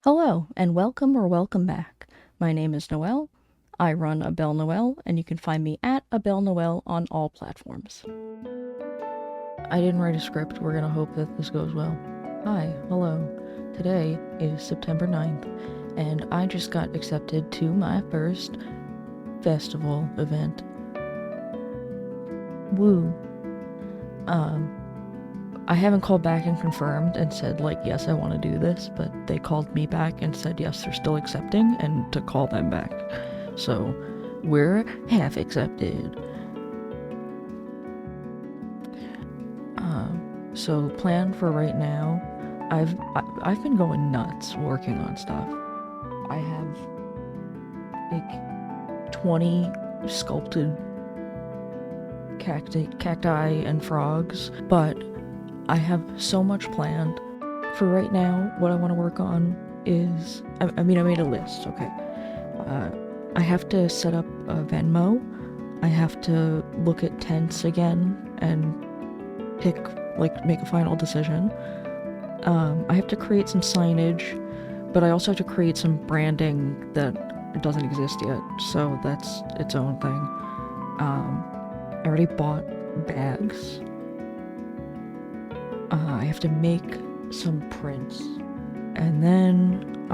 Hello, and welcome back. My name is Noelle. I run Abel Noelle, and you can find me at Abel Noelle on all platforms. I didn't write a script. We're gonna hope that this goes well. Hi, hello. Today is September 9th, and I just got accepted to my first festival event. Woo. I haven't called back and confirmed and said, yes, I want to do this, but they called me back and said, yes, they're still accepting, and to call them back. So, we're half accepted. So plan for right now. I've been going nuts working on stuff. I have like 20 sculpted cacti and frogs, but I have so much planned. For right now, what I want to work on is, I made a list, okay. I have to set up a Venmo. I have to look at tents again and make a final decision. I have to create some signage, but I also have to create some branding that doesn't exist yet, so that's its own thing. I already bought bags. I have to make some prints, and then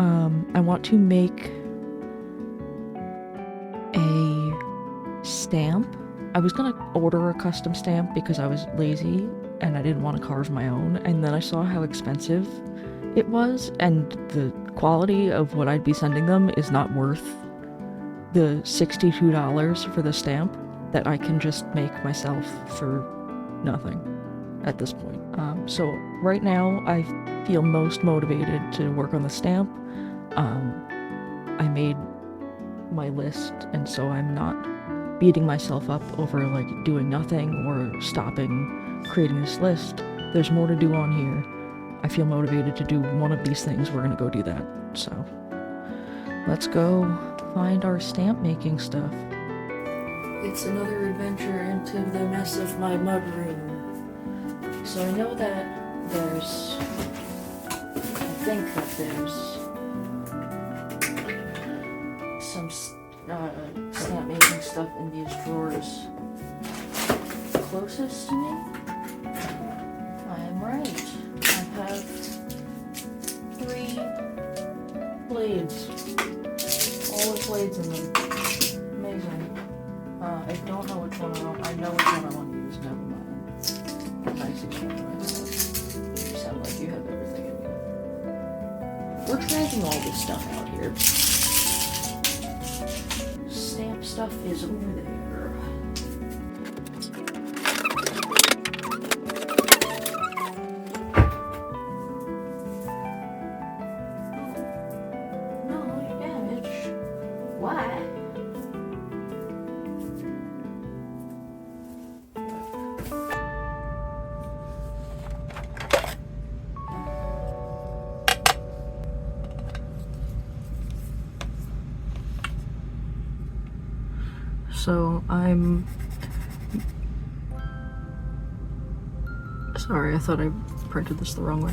I want to make a stamp. I was gonna order a custom stamp because I was lazy and I didn't want to carve my own, and then I saw how expensive it was, and the quality of what I'd be sending them is not worth the $62 for the stamp that I can just make myself for nothing at this point. So right now I feel most motivated to work on the stamp. I made my list, and so I'm not beating myself up over doing nothing or stopping creating this list. There's more to do on here. I feel motivated to do one of these things. We're gonna go do that. So let's go find our stamp making stuff. It's another adventure into the mess of my mudroom. So I know that there's some stamp making stuff in these drawers closest to me. I am right. I have 3 blades. All with blades in them. Amazing. I don't know which one I know which one I want to use. Never mind. Nicest one I have. You sound like you have everything in you. We're dragging all this stuff out here. Stamp stuff is over there. No damage. Why? So I'm sorry, I thought I printed this the wrong way.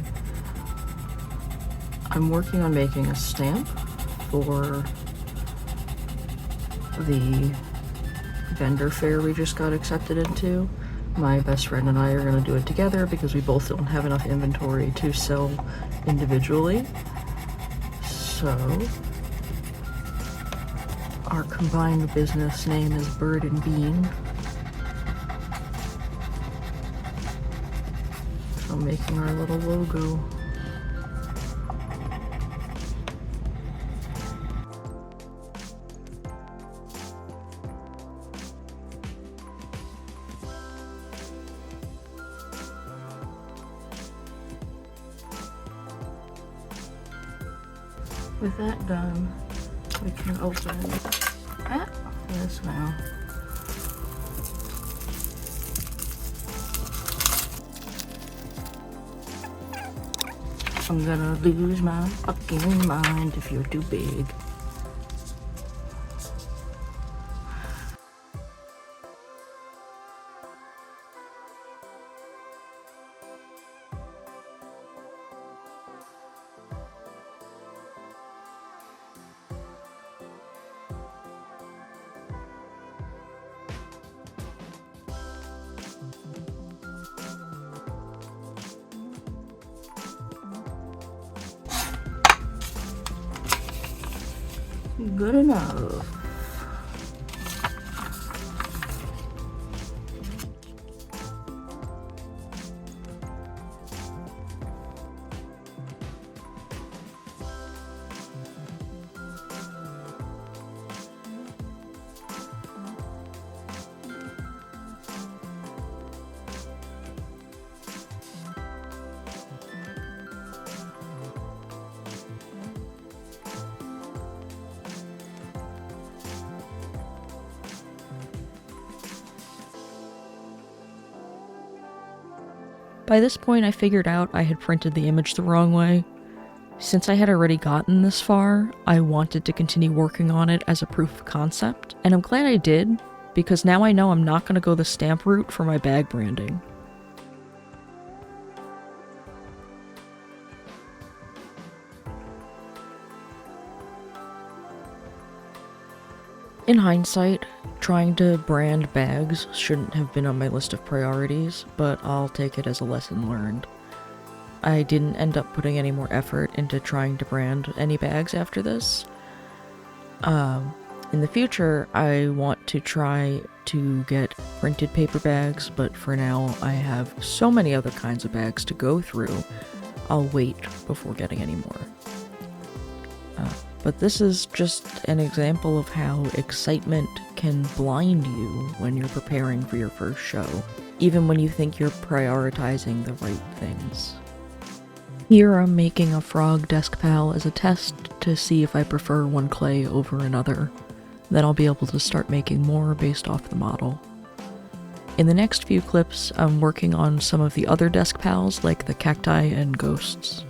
I'm working on making a stamp for the vendor fair we just got accepted into. My best friend and I are going to do it together because we both don't have enough inventory to sell individually. So our combined business name is Bird and Bean. So I'm making our little logo. With that done, we can open this now. I'm gonna lose my fucking mind if you're too big. Good enough. By this point, I figured out I had printed the image the wrong way. Since I had already gotten this far, I wanted to continue working on it as a proof of concept, and I'm glad I did, because now I know I'm not going to go the stamp route for my bag branding. In hindsight, trying to brand bags shouldn't have been on my list of priorities, but I'll take it as a lesson learned. I didn't end up putting any more effort into trying to brand any bags after this. In the future, I want to try to get printed paper bags, but for now, I have so many other kinds of bags to go through, I'll wait before getting any more. But this is just an example of how excitement can blind you when you're preparing for your first show, even when you think you're prioritizing the right things. Here I'm making a frog desk pal as a test to see if I prefer one clay over another. Then I'll be able to start making more based off the model. In the next few clips, I'm working on some of the other desk pals like the cacti and ghosts.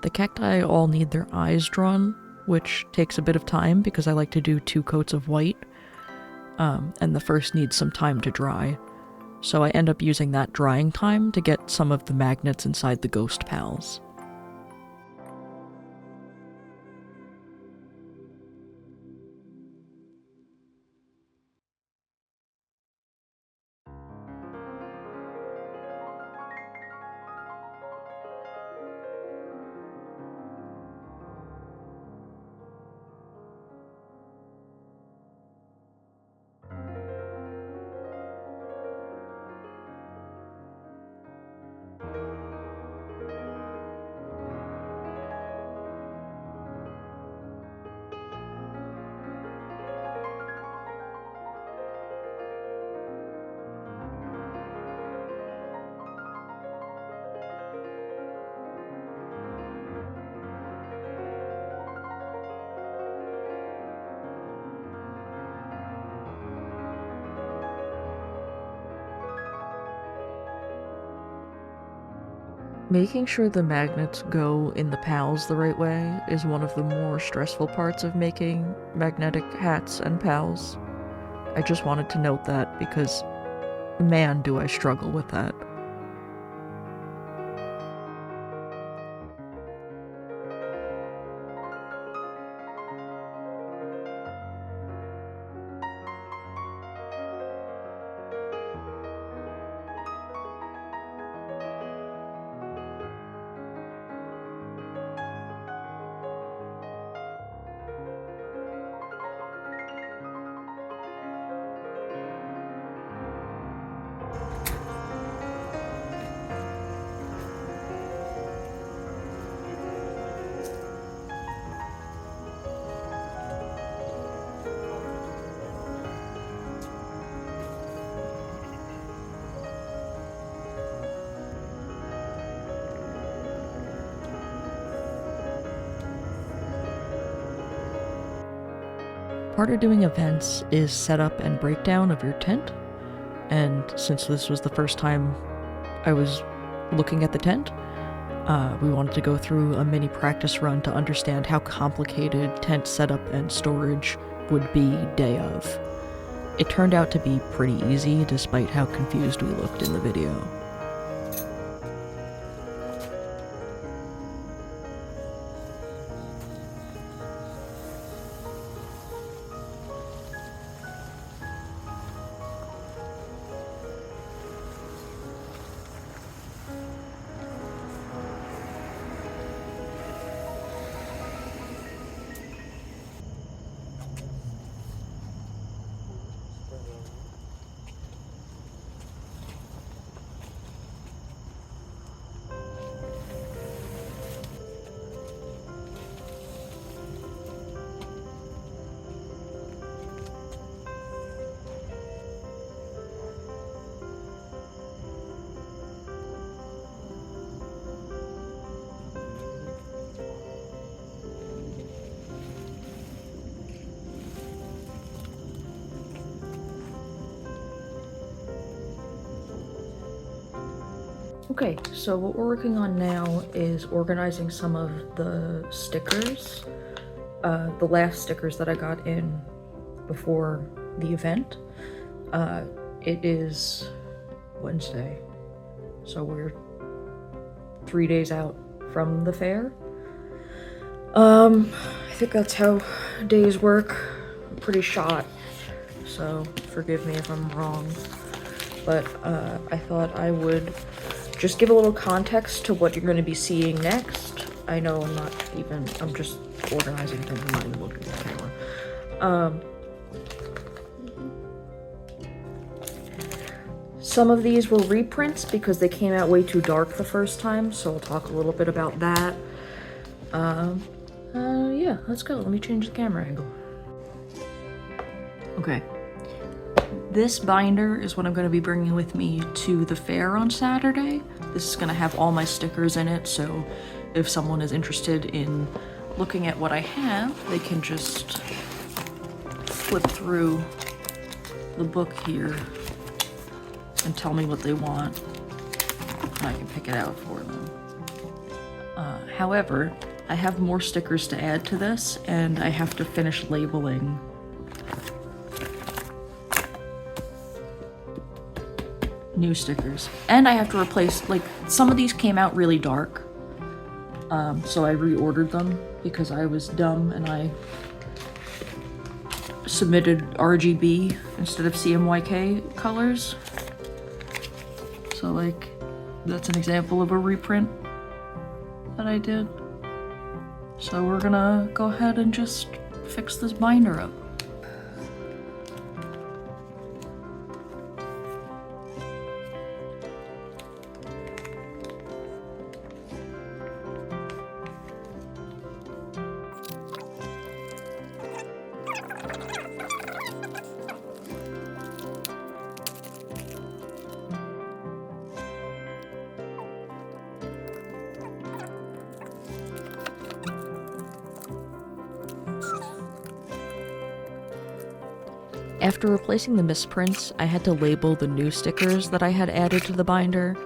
The cacti all need their eyes drawn, which takes a bit of time because I like to do 2 coats of white, and the first needs some time to dry. So I end up using that drying time to get some of the magnets inside the ghost pals. Making sure the magnets go in the pals the right way is one of the more stressful parts of making magnetic hats and pals. I just wanted to note that because, man, do I struggle with that. Part of doing events is setup and breakdown of your tent, and since this was the first time I was looking at the tent, we wanted to go through a mini practice run to understand how complicated tent setup and storage would be day of. It turned out to be pretty easy despite how confused we looked in the video. Okay, so what we're working on now is organizing some of the stickers, the last stickers that I got in before the event. It is Wednesday, so we're 3 days out from the fair. I think that's how days work. I'm pretty shot, so forgive me if I'm wrong, but I thought I would just give a little context to what you're going to be seeing next. I know I'm just organizing things, I'm not even looking at the camera. Some of these were reprints because they came out way too dark the first time, so I'll talk a little bit about that. Yeah, let's go. Let me change the camera angle. Okay. This binder is what I'm going to be bringing with me to the fair on Saturday. This is going to have all my stickers in it, so if someone is interested in looking at what I have, they can just flip through the book here and tell me what they want, and I can pick it out for them. However, I have more stickers to add to this, and I have to finish labeling new stickers, and I have to replace, like, some of these came out really dark, so I reordered them because I was dumb and I submitted RGB instead of CMYK colors. So, like, that's an example of a reprint that I did. So we're gonna go ahead and just fix this binder up. After replacing the misprints, I had to label the new stickers that I had added to the binder.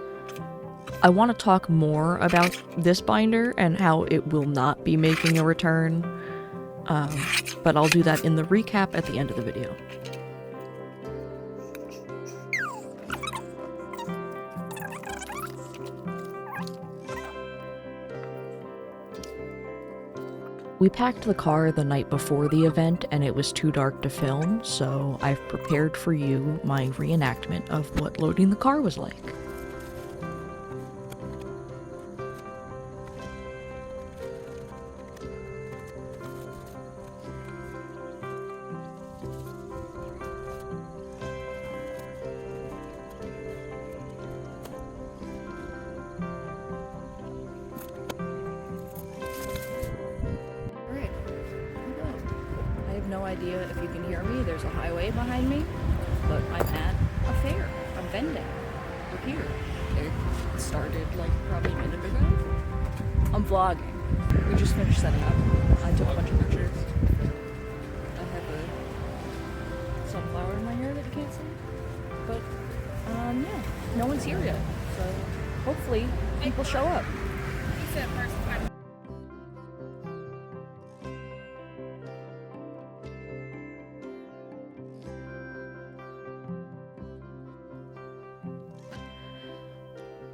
I want to talk more about this binder and how it will not be making a return, but I'll do that in the recap at the end of the video. We packed the car the night before the event and it was too dark to film, so I've prepared for you my reenactment of what loading the car was like. No idea if you can hear me. There's a highway behind me, but I'm at a fair. I'm vending. We're here. It started like probably a minute ago. I'm vlogging. We just finished setting up. I took a bunch of pictures. I have a hopefully people show up.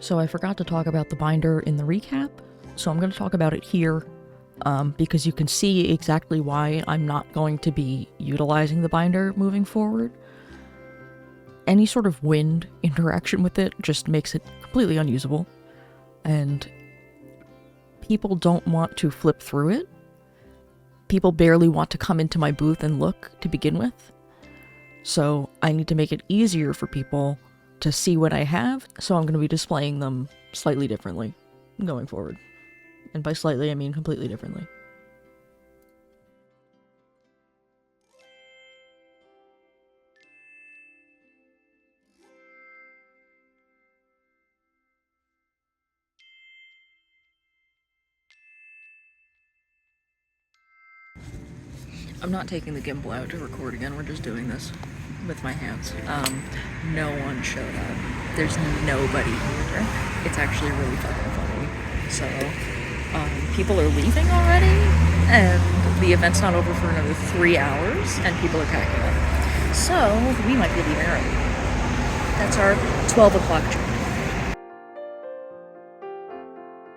So I forgot to talk about the binder in the recap, so I'm going to talk about it here, because you can see exactly why I'm not going to be utilizing the binder moving forward. Any sort of wind interaction with it just makes it completely unusable, and people don't want to flip through it. People barely want to come into my booth and look to begin with, so I need to make it easier for people to see what I have, so I'm going to be displaying them slightly differently going forward. And by slightly, I mean completely differently. I'm not taking the gimbal out to record again, we're just doing this with my hands. No one showed up. There's nobody here. It's actually really fucking funny. So, people are leaving already, and the event's not over for another 3 hours, and people are packing up. So, we might be leaving early. That's our 12 o'clock job.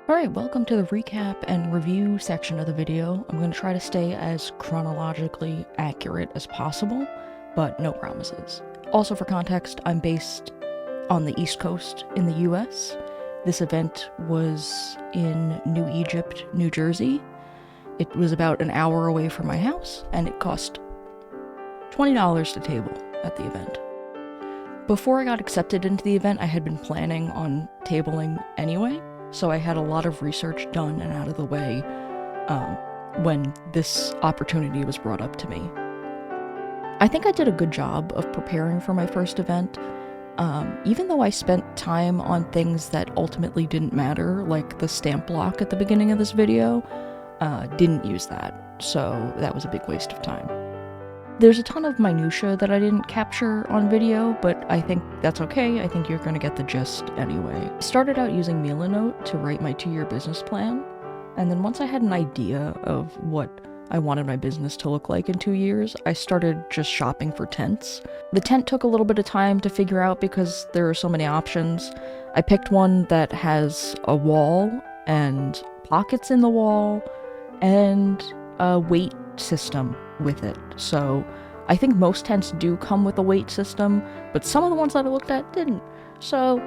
Alright, welcome to the recap and review section of the video. I'm going to try to stay as chronologically accurate as possible, but no promises. Also for context, I'm based on the East Coast in the US. This event was in New Egypt, New Jersey. It was about an hour away from my house, and it cost $20 to table at the event. Before I got accepted into the event, I had been planning on tabling anyway, so I had a lot of research done and out of the way when this opportunity was brought up to me. I think I did a good job of preparing for my first event, even though I spent time on things that ultimately didn't matter, like the stamp block at the beginning of this video. Didn't use that, so that was a big waste of time. There's a ton of minutia that I didn't capture on video, but I think that's okay. I think you're going to get the gist anyway. I started out using Milanote to write my 2-year business plan, and then once I had an idea of what I wanted my business to look like in 2 years, I started just shopping for tents. The tent took a little bit of time to figure out because there are so many options. I picked one that has a wall and pockets in the wall and a weight system with it. So I think most tents do come with a weight system, but some of the ones that I looked at didn't. So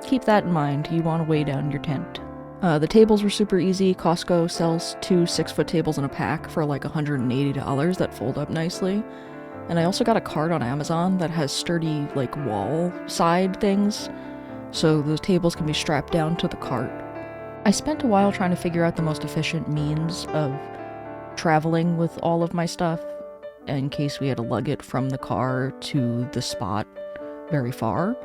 keep that in mind. You want to weigh down your tent. The tables were super easy. Costco sells 2 6-foot tables in a pack for like $180 that fold up nicely. And I also got a cart on Amazon that has sturdy like wall side things, so the tables can be strapped down to the cart. I spent a while trying to figure out the most efficient means of traveling with all of my stuff in case we had to lug it from the car to the spot very far.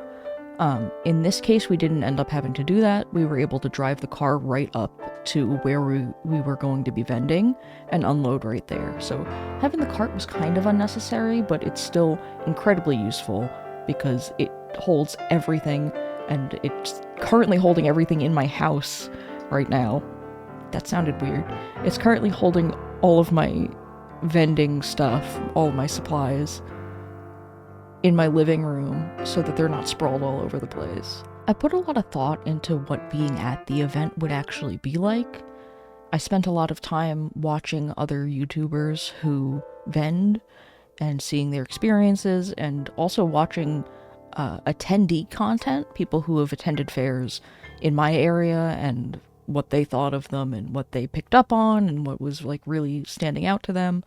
In this case, we didn't end up having to do that. We were able to drive the car right up to where we were going to be vending and unload right there. So having the cart was kind of unnecessary, but it's still incredibly useful because it holds everything, and it's currently holding everything in my house right now. That sounded weird. It's currently holding all of my vending stuff, all of my supplies, in my living room so that they're not sprawled all over the place. I put a lot of thought into what being at the event would actually be like. I spent a lot of time watching other YouTubers who vend and seeing their experiences, and also watching attendee content, people who have attended fairs in my area and what they thought of them and what they picked up on and what was like really standing out to them.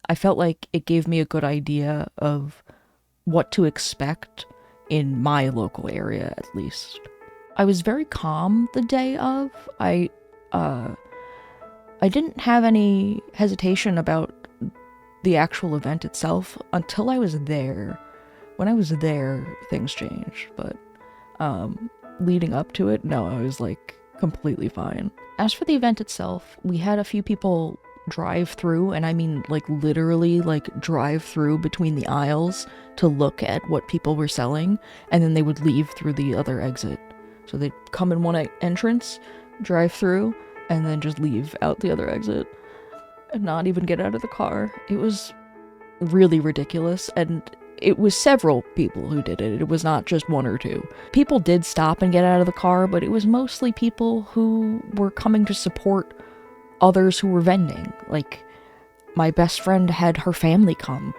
I felt like it gave me a good idea of what to expect in my local area, at least. I was very calm the day of. I didn't have any hesitation about the actual event itself until I was there. When I was there, things changed, but leading up to it, no, I was like completely fine. As for the event itself, we had a few people drive through, and I mean like literally like drive through between the aisles to look at what people were selling, and then they would leave through the other exit. So they'd come in one entrance, drive through, and then just leave out the other exit and not even get out of the car. It was really ridiculous, and it was several people who did it. It was not just one or two. People did stop and get out of the car, but it was mostly people who were coming to support others who were vending. Like, my best friend had her family come,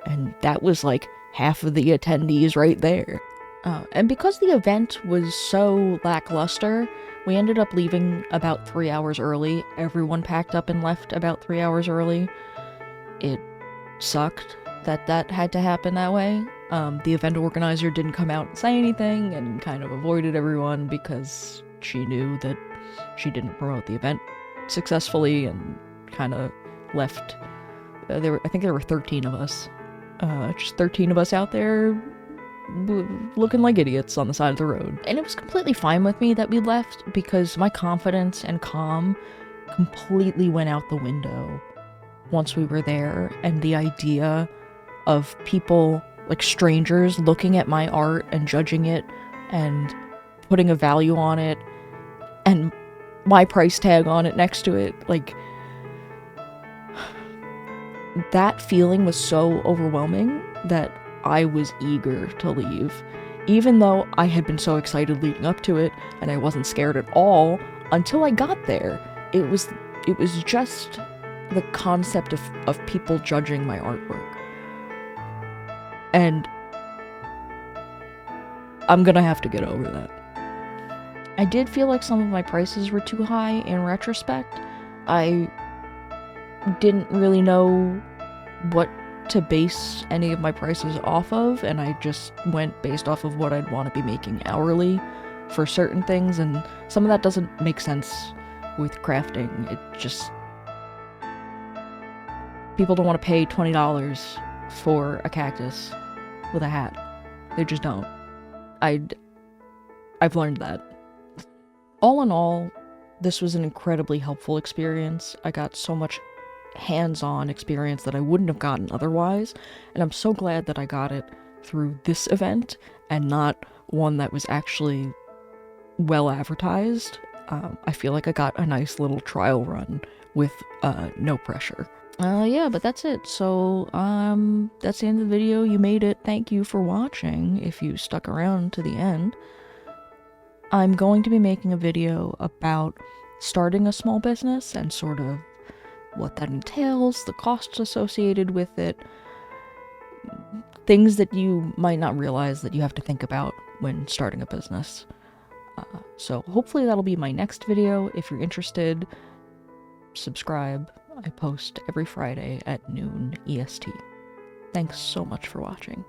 and that was like half of the attendees right there. And because the event was so lackluster, we ended up leaving about 3 hours early. Everyone packed up and left about 3 hours early. It sucked that had to happen that way. The event organizer didn't come out and say anything and kind of avoided everyone because she knew that she didn't promote the event successfully and kind of left. I think there were 13 of us. Just 13 of us out there looking like idiots on the side of the road. And it was completely fine with me that we left because my confidence and calm completely went out the window once we were there, and the idea of people, like strangers, looking at my art and judging it and putting a value on it and my price tag on it next to it, like, that feeling was so overwhelming that I was eager to leave. Even though I had been so excited leading up to it and I wasn't scared at all until I got there. It was just the concept of people judging my artwork. And I'm gonna have to get over that. I did feel like some of my prices were too high in retrospect. I didn't really know what to base any of my prices off of, and I just went based off of what I'd want to be making hourly for certain things, and some of that doesn't make sense with crafting. It just... people don't want to pay $20 for a cactus with a hat. They just don't. I've learned that. All in all, this was an incredibly helpful experience. I got so much hands-on experience that I wouldn't have gotten otherwise, and I'm so glad that I got it through this event and not one that was actually well advertised. I feel like I got a nice little trial run with no pressure. Yeah, but that's it. So, that's the end of the video. You made it. Thank you for watching, if you stuck around to the end. I'm going to be making a video about starting a small business and sort of what that entails, the costs associated with it, things that you might not realize that you have to think about when starting a business. So hopefully that'll be my next video. If you're interested, subscribe. I post every Friday at noon EST. Thanks so much for watching.